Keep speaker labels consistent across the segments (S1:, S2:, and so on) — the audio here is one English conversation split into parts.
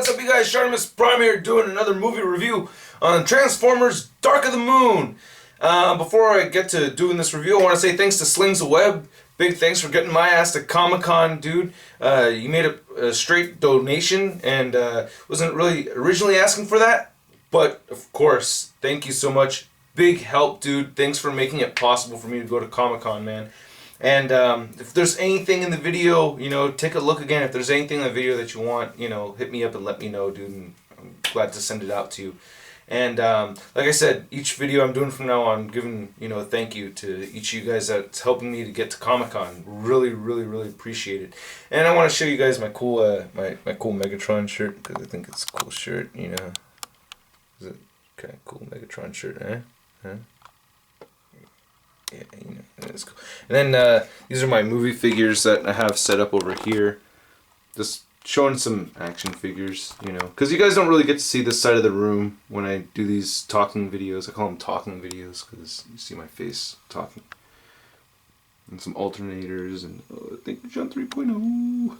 S1: what's up you guys? ShartimusPrime here doing another movie review on Transformers Dark of the Moon. Before I get to doing this review, I want to say thanks to Slings of Web. Big thanks for getting my ass to Comic-Con, dude. You made a straight donation and wasn't really originally asking for that. But, of course, thank you so much. Big help, dude. Thanks for making it possible for me to go to Comic-Con, man. And if there's anything in the video, you know, take a look again. If there's anything in the video that you want, you know, hit me up and let me know, dude. And I'm glad to send it out to you. And like I said, each video I'm doing from now on, I'm giving, you know, a thank you to each of you guys that's helping me to get to Comic-Con. Really, really, really appreciate it. And I want to show you guys my cool my cool Megatron shirt, because I think it's a cool shirt, you know. Is it kind of cool Megatron shirt, eh? Huh? Yeah, you know, it's cool. And then these are my movie figures that I have set up over here. Just showing some action figures, you know, because you guys don't really get to see this side of the room when I do these talking videos. I call them talking videos because you see my face talking. And some alternators and thank you, John 3.0.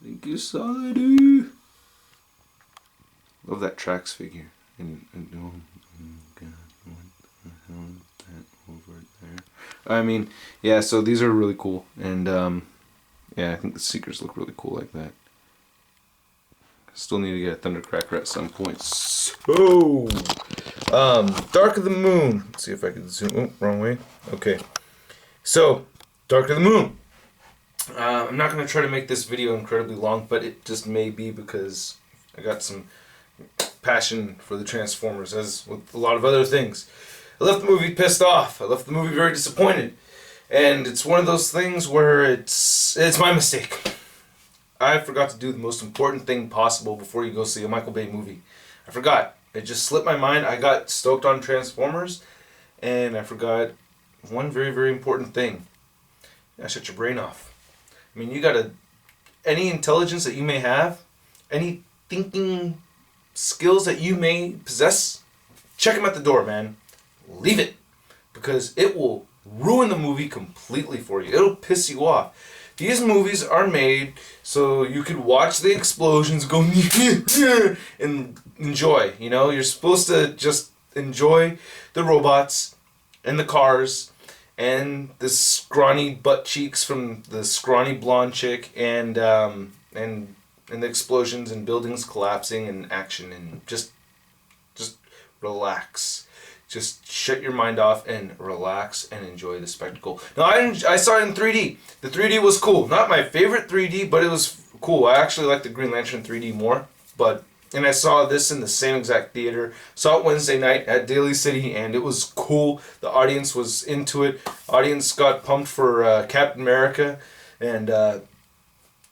S1: Thank you, Solid. Love that Trax figure. And oh God, what the hell is that over there? I mean, yeah. So these are really cool, and yeah, I think the Seekers look really cool like that. Still need to get a Thundercracker at some point. So, Dark of the Moon. Let's see if I can zoom. Oh, wrong way. Okay. So, Dark of the Moon. I'm not going to try to make this video incredibly long, but it just may be because I got some passion for the Transformers, as with a lot of other things. I left the movie pissed off. I left the movie very disappointed. And it's one of those things where it's my mistake. I forgot to do the most important thing possible before you go see a Michael Bay movie. I forgot. It just slipped my mind. I got stoked on Transformers, and I forgot one very, very important thing. I shut your brain off. I mean, you gotta, any intelligence that you may have, any thinking skills that you may possess, check them at the door, man. Leave it. Because it will ruin the movie completely for you. It'll piss you off. These movies are made so you could watch the explosions go and enjoy. You know, you're supposed to just enjoy the robots and the cars and the scrawny butt cheeks from the scrawny blonde chick and the explosions and buildings collapsing and action and just relax. Just shut your mind off and relax and enjoy the spectacle. Now, I saw it in 3D. The 3D was cool. Not my favorite 3D, but it was cool. I actually like the Green Lantern 3D more. And I saw this in the same exact theater. Saw it Wednesday night at Daly City, and it was cool. The audience was into it. Audience got pumped for Captain America. And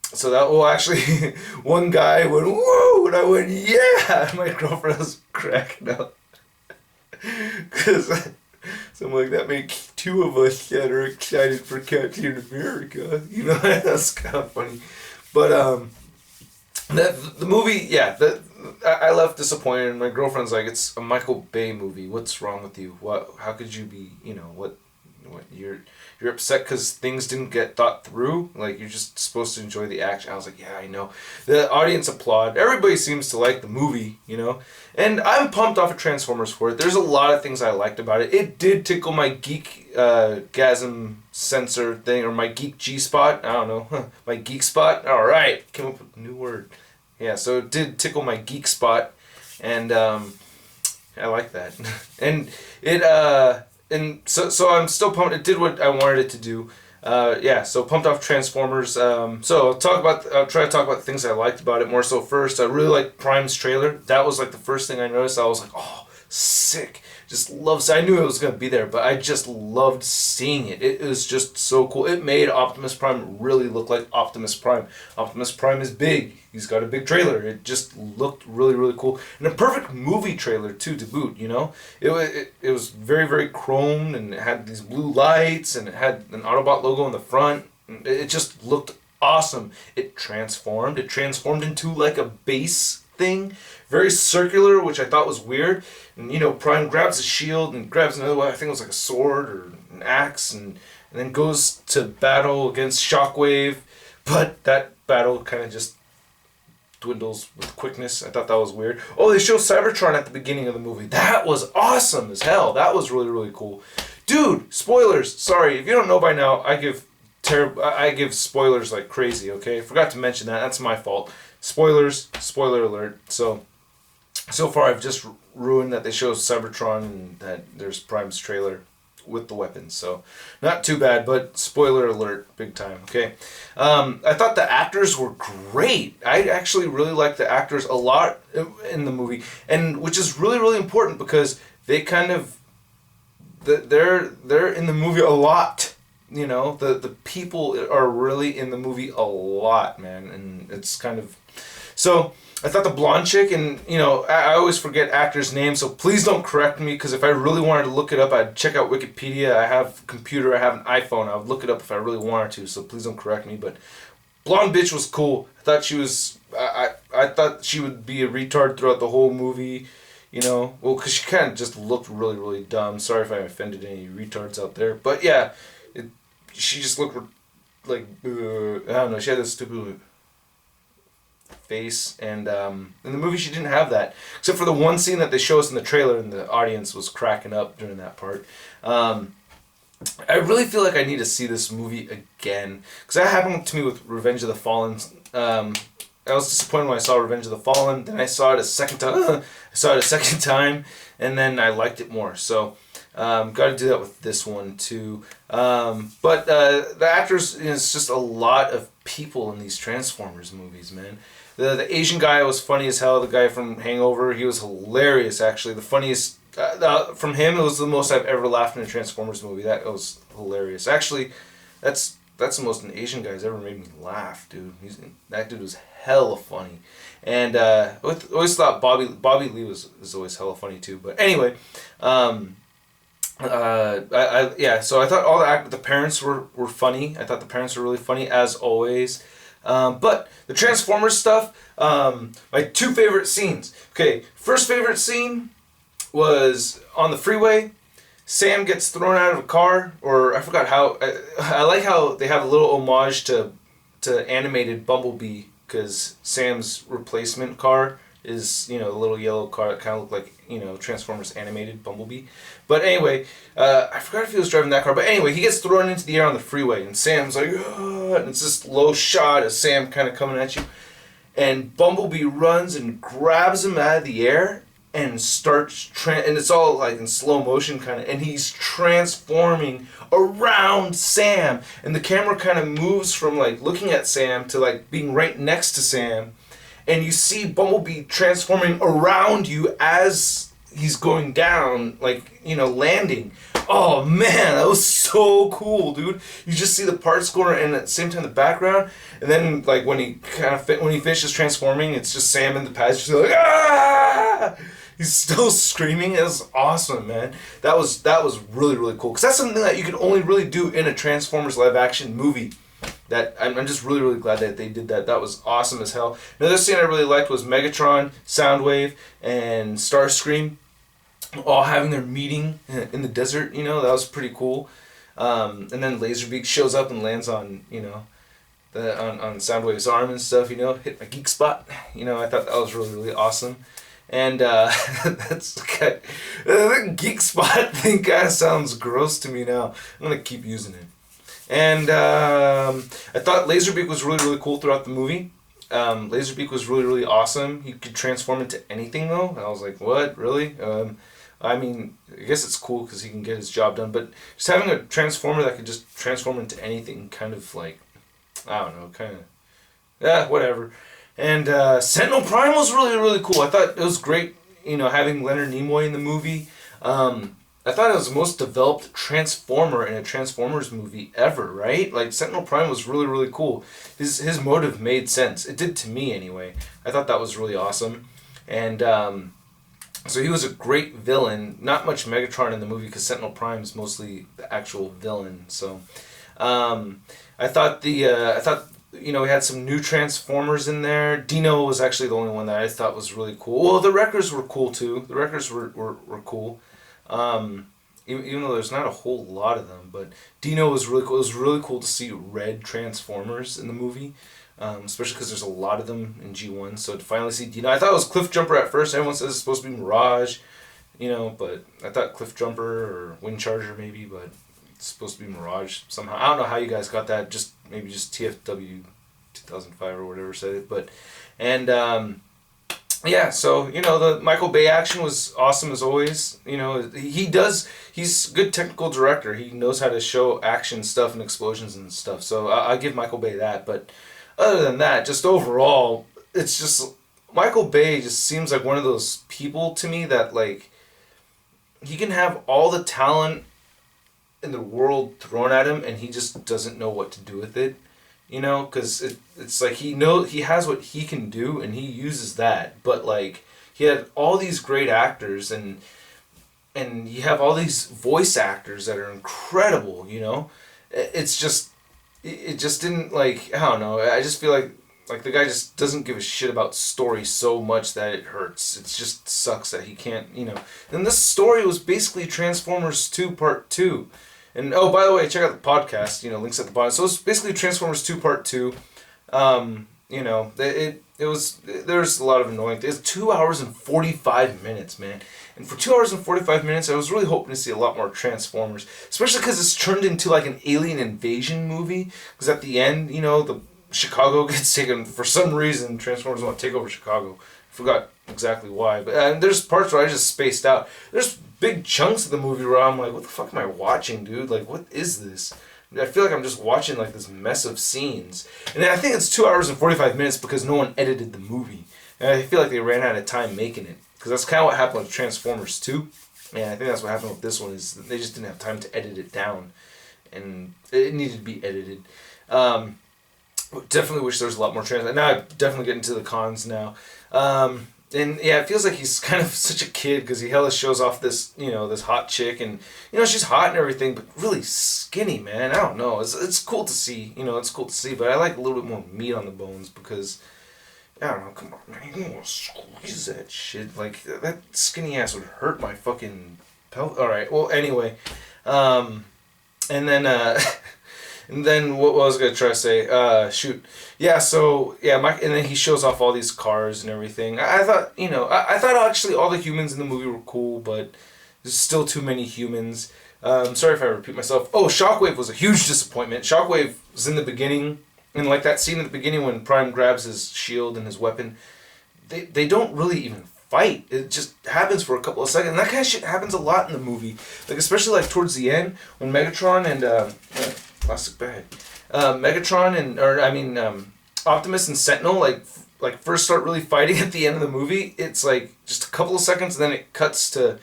S1: so that, well, actually, one guy went, whoa, and I went, yeah. My girlfriend was cracking up. Because so I'm like, that makes two of us that are excited for Captain America. You know, that's kind of funny. But the movie, yeah, I left disappointed. And my girlfriend's like, it's a Michael Bay movie. What's wrong with you? What? How could you be? You know what? You're upset because things didn't get thought through. Like, you're just supposed to enjoy the action. I was like, yeah, I know. The audience applaud. Everybody seems to like the movie, you know. And I'm pumped off of Transformers for it. There's a lot of things I liked about it. It did tickle my geek gasm sensor thing, or my geek G spot. I don't know. My geek spot. All right, came up with a new word. Yeah, so it did tickle my geek spot, and I like that. And it And so I'm still pumped. It did what I wanted it to do. Yeah, so pumped off Transformers. So I'll try to talk about the things I liked about it more. So first, I really liked Prime's trailer. That was like the first thing I noticed. I was like, oh, sick. Just loved. I knew it was gonna be there, but I just loved seeing it. It was just so cool. It made Optimus Prime really look like Optimus Prime. Optimus Prime is big. He's got a big trailer. It just looked really, really cool. And a perfect movie trailer too to boot, you know? It was very, very chromed, and it had these blue lights, and it had an Autobot logo on the front. It just looked awesome. It transformed into like a base thing, very circular, which I thought was weird. And you know, Prime grabs a shield and grabs another one, I think it was like a sword or an axe, and then goes to battle against Shockwave. But that battle kind of just dwindles with quickness. I thought that was weird. Oh, they show Cybertron at the beginning of the movie. That was awesome as hell. That was really, really cool. Dude, spoilers. Sorry, if you don't know by now, I give spoilers like crazy, okay? Forgot to mention that. That's my fault. Spoilers, spoiler alert. So far I've just ruined that they show Cybertron and that there's Prime's trailer with the weapons. So not too bad, but spoiler alert, big time, okay? I thought the actors were great. I actually really liked the actors a lot in the movie, and which is really, really important because they kind of, they're in the movie a lot. You know, the people are really in the movie a lot, man, and it's kind of, so I thought the blonde chick, and you know, I always forget actors' names, so please don't correct me, because if I really wanted to look it up, I'd check out Wikipedia. I have a computer, I have an iPhone, I would look it up if I really wanted to, so please don't correct me. But blonde bitch was cool. I thought she was, I thought she would be a retard throughout the whole movie, you know, well, because she kind of just looked really, really dumb. Sorry if I offended any retards out there, but yeah, she just looked like, I don't know, she had this stupid face, and in the movie she didn't have that, except for the one scene that they show us in the trailer, and the audience was cracking up during that part. I really feel like I need to see this movie again, because that happened to me with Revenge of the Fallen. I was disappointed when I saw Revenge of the Fallen, then I saw it a second time, and then I liked it more, so got to do that with this one too. But the actors, it's just a lot of people in these Transformers movies, man. The Asian guy was funny as hell. The guy from Hangover, he was hilarious, actually. The funniest, from him, it was the most I've ever laughed in a Transformers movie. That was hilarious. Actually, that's the most an Asian guy's ever made me laugh, dude. That dude was hella funny. And I always thought Bobby Lee was always hella funny too. But anyway, so I thought all the parents were funny. I thought the parents were really funny as always. But the Transformers stuff, my two favorite scenes. Okay, first favorite scene was on the freeway. Sam gets thrown out of a car, or I forgot how. I like how they have a little homage to animated Bumblebee, because Sam's replacement car is, you know, a little yellow car that kind of looked like, you know, Transformers animated Bumblebee. But anyway, I forgot if he was driving that car. But anyway, he gets thrown into the air on the freeway, and Sam's like, oh, and it's this low shot of Sam kind of coming at you. And Bumblebee runs and grabs him out of the air and starts, and it's all like in slow motion kind of, and he's transforming around Sam. And the camera kind of moves from like looking at Sam to like being right next to Sam. And you see Bumblebee transforming around you as he's going down, like, you know, landing. Oh man, that was so cool, dude. You just see the parts going, and at the same time the background, and then like when he finishes transforming, it's just Sam in the past, just like, ah! He's still screaming. It was awesome, man. That was really, really cool, because that's something that you can only really do in a Transformers live action movie. That I'm just really, really glad that they did that. That was awesome as hell. Another scene I really liked was Megatron, Soundwave, and Starscream all having their meeting in the desert. You know, that was pretty cool. And then Laserbeak shows up and lands on, you know, on Soundwave's arm and stuff. You know, hit my geek spot. You know, I thought that was really, really awesome. And that's okay. The geek spot thing kind of sounds gross to me now. I'm gonna keep using it. And I thought Laserbeak was really, really cool throughout the movie. Laserbeak was really, really awesome. He could transform into anything, though. And I was like, what? Really? I mean, I guess it's cool because he can get his job done. But just having a transformer that could just transform into anything, kind of like, I don't know, kind of, yeah, whatever. And Sentinel Prime was really, really cool. I thought it was great, you know, having Leonard Nimoy in the movie. I thought it was the most developed Transformer in a Transformers movie ever, right? Like, Sentinel Prime was really, really cool. His motive made sense. It did to me, anyway. I thought that was really awesome. And so he was a great villain. Not much Megatron in the movie, because Sentinel Prime is mostly the actual villain. So I thought you know, we had some new Transformers in there. Dino was actually the only one that I thought was really cool. Well, the Wreckers were cool, too. The Wreckers were cool. Even though there's not a whole lot of them, but Dino was really cool. It was really cool to see red Transformers in the movie. especially because there's a lot of them in G1. So to finally see, I thought it was Cliff Jumper at first. Everyone says it's supposed to be Mirage, but I thought Cliff Jumper or Wind Charger maybe, but it's supposed to be Mirage somehow. I don't know how you guys got that. Maybe just TFW 2005 or whatever said it, but yeah, so, the Michael Bay action was awesome as always. He's a good technical director. He knows how to show action stuff and explosions and stuff. So I give Michael Bay that. But other than that, just overall, it's just, Michael Bay just seems like one of those people to me that, like, he can have all the talent in the world thrown at him and he just doesn't know what to do with it. Because it's like he has what he can do and he uses that. But like he had all these great actors and you have all these voice actors that are incredible. It's just it just didn't, like, I don't know. I just feel like the guy just doesn't give a shit about story so much that it hurts. It just sucks that he can't. And this story was basically Transformers 2 Part 2. And oh, by the way, check out the podcast. Links at the bottom. So it's basically Transformers 2 Part 2. There's a lot of annoying things. It's 2 hours and 45 minutes, man. And for 2 hours and 45 minutes, I was really hoping to see a lot more Transformers, especially because it's turned into like an alien invasion movie. Because at the end, the Chicago gets taken for some reason. Transformers want to take over Chicago. Forgot exactly why, but there's parts where I just spaced out. There's big chunks of the movie where I'm like, what the fuck am I watching, dude? Like, what is this? I feel like I'm just watching like this mess of scenes. And I think it's 2 hours and 45 minutes because no one edited the movie. And I feel like they ran out of time making it. Because that's kind of what happened with Transformers 2. And I think that's what happened with this one, is they just didn't have time to edit it down. And it needed to be edited. Definitely wish there was a lot more Transformers. Now I'm definitely getting to the cons now. And yeah, it feels like he's kind of such a kid because he hella shows off this, this hot chick, and she's hot and everything, but really skinny, man. I don't know. It's cool to see, it's cool to see, but I like a little bit more meat on the bones because, I don't know, come on, man, you don't want to squeeze that shit. Like, that skinny ass would hurt my fucking pelvis. All right, well, anyway, and then and then what was I gonna try to say? Shoot. Yeah, so yeah, and then he shows off all these cars and everything. I thought, I thought actually all the humans in the movie were cool, but there's still too many humans. Sorry if I repeat myself. Oh, Shockwave was a huge disappointment. Shockwave was in the beginning, and like that scene at the beginning when Prime grabs his shield and his weapon, they don't really even fight. It just happens for a couple of seconds. And that kind of shit happens a lot in the movie, like especially like towards the end when Megatron and plastic bag. Megatron and Optimus and Sentinel like first start really fighting at the end of the movie. It's like just a couple of seconds, and then it cuts to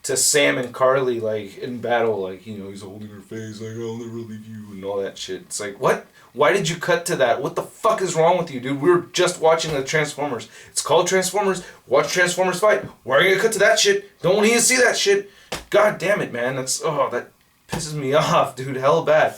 S1: Sam and Carly like in battle, like he's holding her face like I'll never leave you and all that shit. It's like, what? Why did you cut to that? What the fuck is wrong with you, dude? We were just watching the Transformers. It's called Transformers. Watch Transformers fight. Why are you gonna cut to that shit? Don't want to even see that shit. God damn it, man. That pisses me off, dude. Hell bad.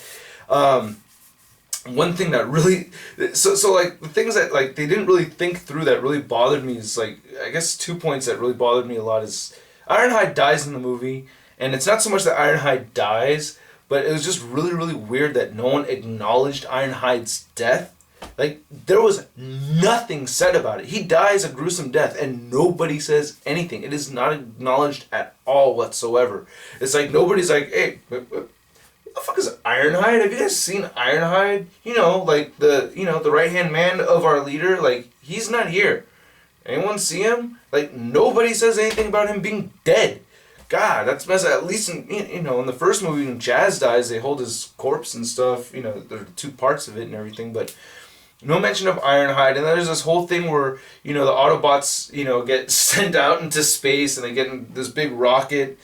S1: One thing that really, so like the things that like they didn't really think through that really bothered me is like, I guess 2 points that really bothered me a lot is Ironhide dies in the movie, and it's not so much that Ironhide dies, but it was just really, really weird that no one acknowledged Ironhide's death. Like, there was nothing said about it. He dies a gruesome death, and nobody says anything. It is not acknowledged at all whatsoever. It's like nobody's like, hey, what the fuck is Ironhide? Have you guys seen Ironhide? Like the right-hand man of our leader, like, he's not here. Anyone see him? Like, nobody says anything about him being dead. God, that's messed up. At least in the first movie when Jazz dies, they hold his corpse and stuff. There are 2 parts of it and everything, but no mention of Ironhide. And then there's this whole thing where, the Autobots, get sent out into space and they get in this big rocket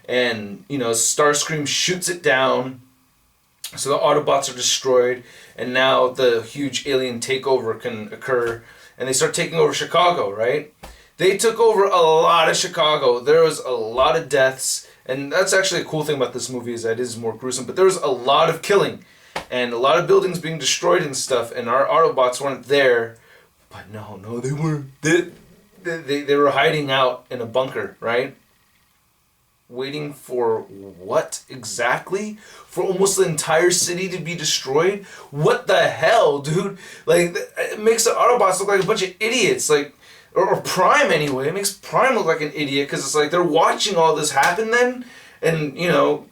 S1: and, Starscream shoots it down. So the Autobots are destroyed, and now the huge alien takeover can occur, and they start taking over Chicago, right? They took over a lot of Chicago. There was a lot of deaths, and that's actually a cool thing about this movie is that it is more gruesome, but there was a lot of killing, and a lot of buildings being destroyed and stuff, and our Autobots weren't there, but no, they weren't. They were hiding out in a bunker, right? waiting for what exactly? For almost the entire city to be destroyed? What the hell, dude? Like, it makes the Autobots look like a bunch of idiots. Like, or Prime anyway. It makes Prime look like an idiot because it's like they're watching all this happen then, and you know,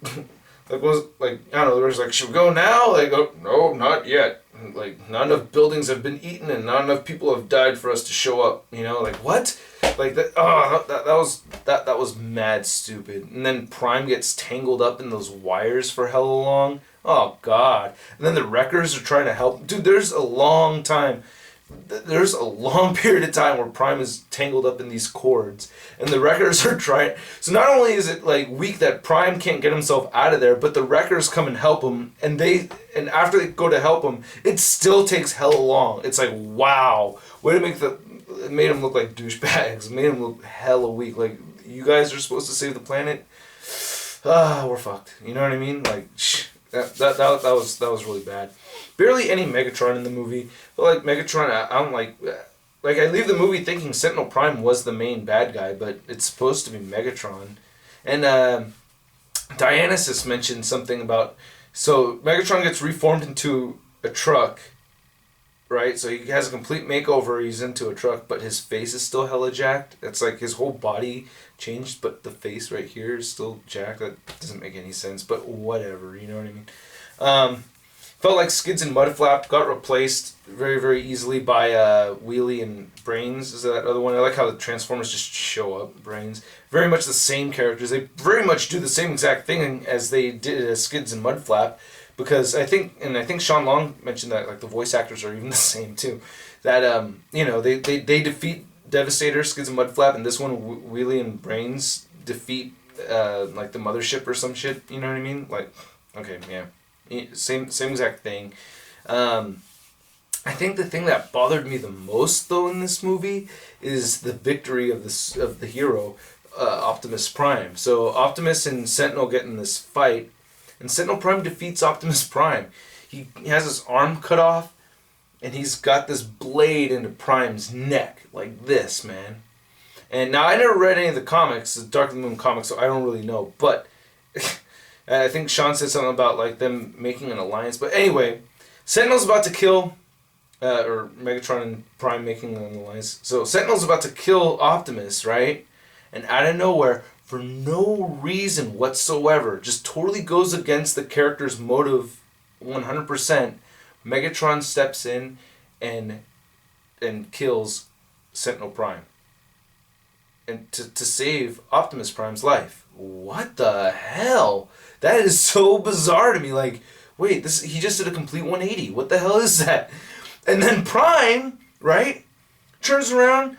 S1: like was like I don't know. They were just like, should we go now? Like, oh, no, not yet. Like, not enough buildings have been eaten and not enough people have died for us to show up. You know, like what? Like that. Oh, that was mad stupid. And then Prime gets tangled up in those wires for hella long. Oh God. And then the Wreckers are trying to help. Dude, there's a long time. There's a long period of time where Prime is tangled up in these cords, and the Wreckers are trying. So not only is it like weak that Prime can't get himself out of there, but the Wreckers come and help him, and after they go to help him, it still takes hella long. It's like, wow, way to make it made him look like douchebags. It made him look hella weak. Like, you guys are supposed to save the planet. We're fucked. You know what I mean? Like, that was really bad. Barely any Megatron in the movie. But like Megatron, I'm like I leave the movie thinking Sentinel Prime was the main bad guy, but it's supposed to be Megatron. And Dionysus mentioned something about, so Megatron gets reformed into a truck, right? So he has a complete makeover. He's into a truck, but his face is still hella jacked. It's like his whole body changed, but the face right here is still jacked. That doesn't make any sense, but whatever. You know what I mean? Felt like Skids and Mudflap got replaced very, very easily by Wheelie and Brains. Is that other one? I like how the Transformers just show up. Brains. Very much the same characters. They very much do the same exact thing as they did as Skids and Mudflap. Because I think Sean Long mentioned that like the voice actors are even the same too. That you know, they defeat Devastator, Skids and Mudflap, and this one Wheelie and Brains defeat like the mothership or some shit. You know what I mean? Like, okay, yeah. Same exact thing. I think the thing that bothered me the most though in this movie is the victory of the hero, Optimus Prime. So Optimus and Sentinel get in this fight, and Sentinel Prime defeats Optimus Prime. He has his arm cut off, and he's got this blade into Prime's neck like this, man. And now I never read any of the comics, the Dark of the Moon comics, so I don't really know, but. I think Sean said something about like them making an alliance. But anyway, Sentinel's about to kill, or Megatron and Prime making an alliance. So Sentinel's about to kill Optimus, right? And out of nowhere, for no reason whatsoever, just totally goes against the character's motive 100%. Megatron steps in and kills Sentinel Prime. And to save Optimus Prime's life. What the hell? That is so bizarre to me. Like, wait, he just did a complete 180. What the hell is that? And then Prime, right, turns around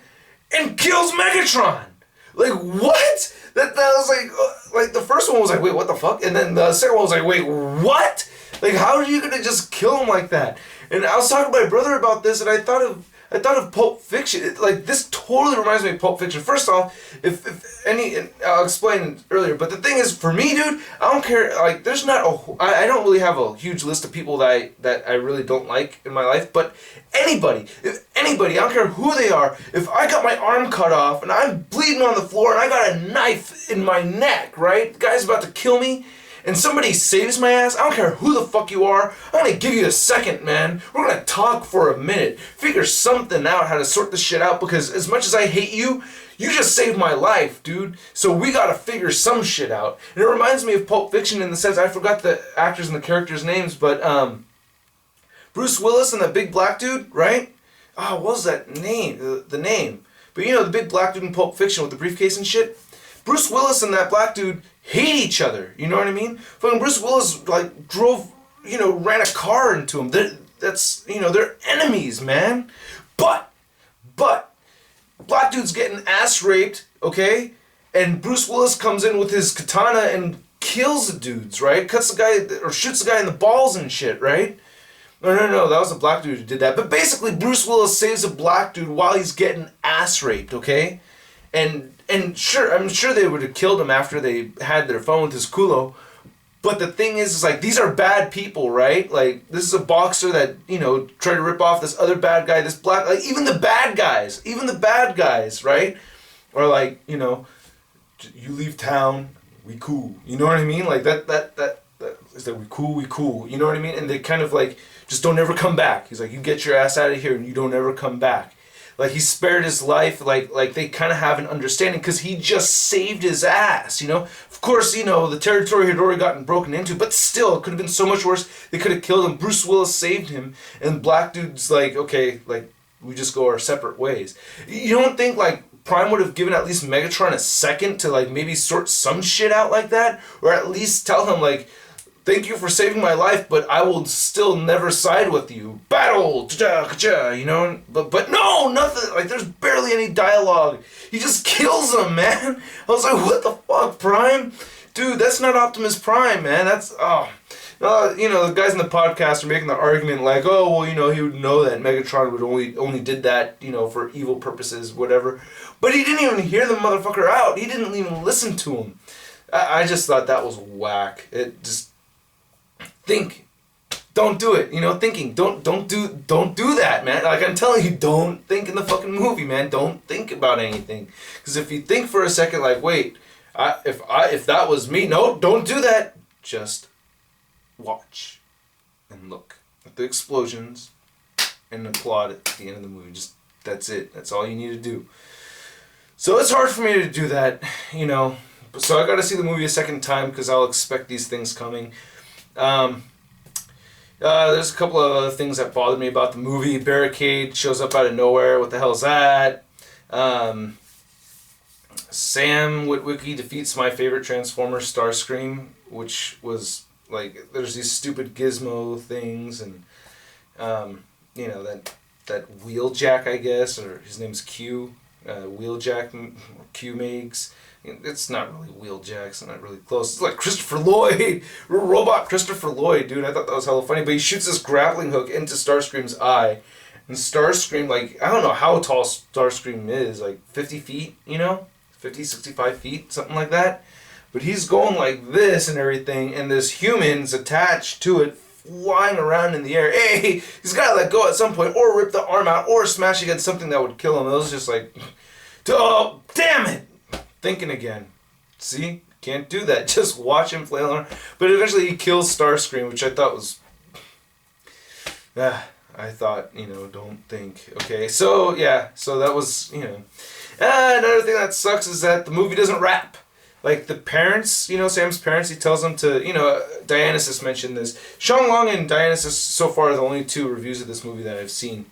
S1: and kills Megatron. Like, what? That was like the first one was like, wait, what the fuck? And then the second one was like, wait, what? Like, how are you gonna just kill him like that? And I was talking to my brother about this, and I thought of Pulp Fiction. Like, this totally reminds me of Pulp Fiction. First off, if any, and I'll explain earlier, but the thing is, for me, dude, I don't care, like, there's not I don't really have a huge list of people that I really don't like in my life, but anybody, I don't care who they are, if I got my arm cut off, and I'm bleeding on the floor, and I got a knife in my neck, right? The guy's about to kill me, and somebody saves my ass, I don't care who the fuck you are, I'm gonna give you a second, man. We're gonna talk for a minute. Figure something out, how to sort this shit out, because as much as I hate you, you just saved my life, dude. So we gotta figure some shit out. And it reminds me of Pulp Fiction in the sense, I forgot the actors and the characters' names, but Bruce Willis and the big black dude, right? Oh, what was that name? The name. But you know, the big black dude in Pulp Fiction with the briefcase and shit? Bruce Willis and that black dude hate each other, you know what I mean? Fucking Bruce Willis, like, ran a car into him. They're enemies, man. But, black dude's getting ass raped, okay? And Bruce Willis comes in with his katana and kills the dudes, right? Cuts the guy, or shoots the guy in the balls and shit, right? No, that was a black dude who did that. But basically, Bruce Willis saves a black dude while he's getting ass raped, okay? And sure, I'm sure they would have killed him after they had their fun with his culo. But the thing is like, these are bad people, right? Like, this is a boxer that, tried to rip off this other bad guy, this black, like, even the bad guys, right? Or like, you leave town, we cool. You know what I mean? Like that is that we cool. You know what I mean? And they kind of like, just don't ever come back. He's like, you get your ass out of here and you don't ever come back. Like, he spared his life. Like they kind of have an understanding because he just saved his ass, you know? Of course, you know, the territory had already gotten broken into, but still, it could have been so much worse. They could have killed him. Bruce Willis saved him. And Black Dude's like, okay, like, we just go our separate ways. You don't think, like, Prime would have given at least Megatron a second to, like, maybe sort some shit out like that? Or at least tell him, like, thank you for saving my life, but I will still never side with you. Battle! You know? But no, nothing. Like, there's barely any dialogue. He just kills him, man. I was like, what the fuck, Prime? Dude, that's not Optimus Prime, man. That's, you know, the guys in the podcast are making the argument like, oh, well, you know, he would know that Megatron would only did that, you know, for evil purposes, whatever. But he didn't even hear the motherfucker out. He didn't even listen to him. I just thought that was whack. It just... Think. Don't do it. You know, thinking. Don't do that, man. Like, I'm telling you, don't think in the fucking movie, man. Don't think about anything. Because if you think for a second, like, wait, if that was me, no, don't do that. Just watch and look at the explosions and applaud at the end of the movie. Just, that's it. That's all you need to do. So it's hard for me to do that, you know. So I got to see the movie a second time because I'll expect these things coming. There's a couple of other things that bothered me about the movie. Barricade shows up out of nowhere. What the hell is that? Sam Witwicky defeats my favorite Transformer, Starscream, which was like, there's these stupid gizmo things, and you know, that Wheeljack, I guess, or his name's Q, Wheeljack, or Q makes. It's not really Wheeljack, it's not really close. It's like Christopher Lloyd, robot Christopher Lloyd, dude. I thought that was hella funny. But he shoots this grappling hook into Starscream's eye, and Starscream, like, I don't know how tall Starscream is, like 50 feet, you know, 50, 65 feet, something like that. But he's going like this and everything, and this human's attached to it, flying around in the air. Hey, he's got to let go at some point, or rip the arm out, or smash against something that would kill him. It was just like, oh, damn it! Thinking again. See? Can't do that. Just watch him flail around. But eventually he kills Starscream, which I thought was... I thought, you know, don't think. Okay, so, yeah. So that was, you know... another thing that sucks is that the movie doesn't wrap. Like, the parents, you know, Sam's parents, he tells them to, you know, Dionysus mentioned this. Sean Long and Dionysus so far are the only two reviews of this movie that I've seen.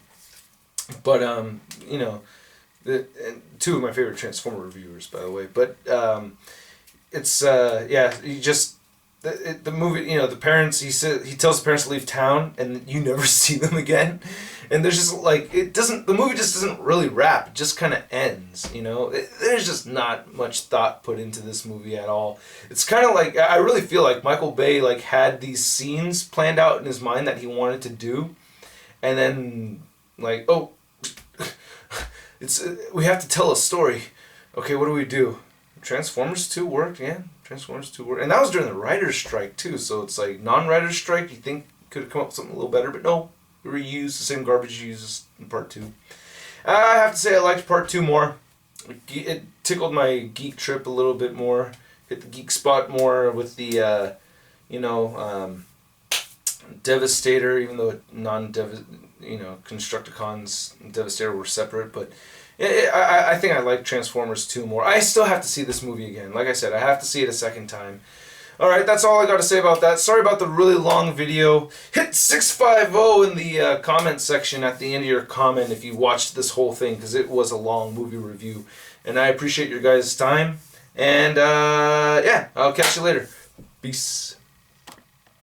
S1: But, you know... and two of my favorite Transformer reviewers, by the way. But it's yeah, you just the movie. You know, the parents. He tells the parents to leave town, and you never see them again. And there's just like it doesn't. The movie just doesn't really wrap. It just kind of ends. You know, there's just not much thought put into this movie at all. It's kind of like I really feel like Michael Bay like had these scenes planned out in his mind that he wanted to do, and then like we have to tell a story. Okay, what do we do? Transformers 2 worked, yeah. Transformers 2 worked. And that was during the writer's strike, too. So it's like, non-writer's strike, you think could have come up with something a little better. But no, we reused the same garbage you used in Part 2. I have to say I liked Part 2 more. It tickled my geek trip a little bit more. Hit the geek spot more with the, Devastator, even though Constructicons and Devastator were separate, but I think I like Transformers 2 more. I still have to see this movie again. Like I said, I have to see it a second time. Alright, that's all I got to say about that. Sorry about the really long video. Hit 650 in the comment section at the end of your comment if you watched this whole thing, because it was a long movie review. And I appreciate your guys' time. And yeah, I'll catch you later. Peace.